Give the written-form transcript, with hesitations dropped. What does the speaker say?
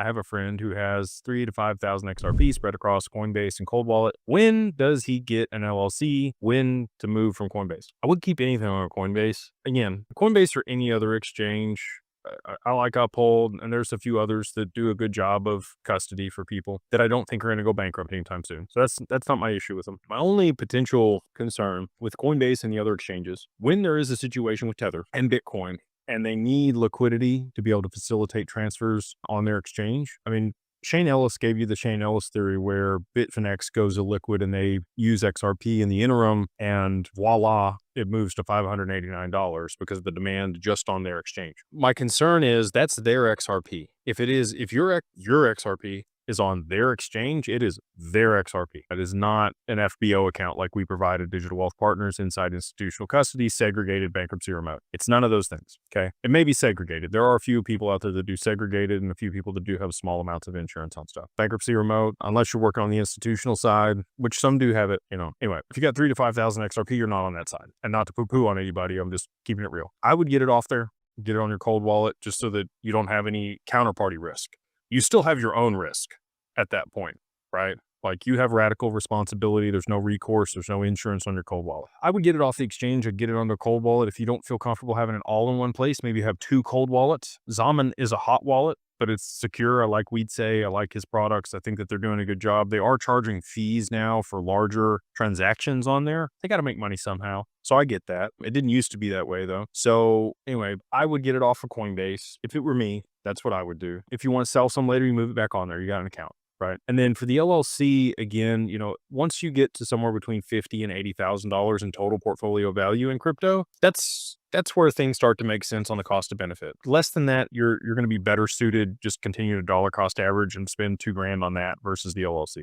I have a friend who has 3 to 5,000 XRP spread across Coinbase and Cold Wallet. When does he get an LLC? When to move from Coinbase? I would keep anything on Coinbase. Again, Coinbase or any other exchange, I like Uphold, and there's a few others that do a good job of custody for people that I don't think are going to go bankrupt anytime soon. So that's not my issue with them. My only potential concern with Coinbase and the other exchanges, when there is a situation with Tether and Bitcoin, and they need liquidity to be able to facilitate transfers on their exchange. I mean, Shane Ellis gave you the Shane Ellis theory where Bitfinex goes illiquid and they use XRP in the interim, and voila, it moves to $589 because of the demand just on their exchange. My concern is that's their XRP. If your XRP is on their exchange, it is their XRP. It is not an FBO account like we provide at Digital Wealth Partners, inside institutional custody, segregated, bankruptcy remote. It's none of those things. Okay. It may be segregated. There are a few people out there that do segregated and a few people that do have small amounts of insurance on stuff. Bankruptcy remote, unless you're working on the institutional side, which some do have it, Anyway, if you got 3 to 5,000 XRP, you're not on that side. And not to poo-poo on anybody, I'm just keeping it real. I would get it off there, get it on your cold wallet, just so that you don't have any counterparty risk. You still have your own risk at that point, right? Like, you have radical responsibility. There's no recourse. There's no insurance on your cold wallet. I would get it off the exchange and get it on the cold wallet. If you don't feel comfortable having it all in one place, maybe have 2 cold wallets. Zaman is a hot wallet, but it's secure. I like Weedsay. I like his products. I think that they're doing a good job. They are charging fees now for larger transactions on there. They got to make money somehow. So I get that. It didn't used to be that way though. So anyway, I would get it off of Coinbase. If it were me, that's what I would do. If you want to sell some later, you move it back on there. You got an account. Right. And then for the LLC, again, once you get to somewhere between $50,000 and $80,000 in total portfolio value in crypto, that's where things start to make sense on the cost to benefit. Less than that, you're going to be better suited just continue to dollar cost average and spend $2,000 on that versus the LLC.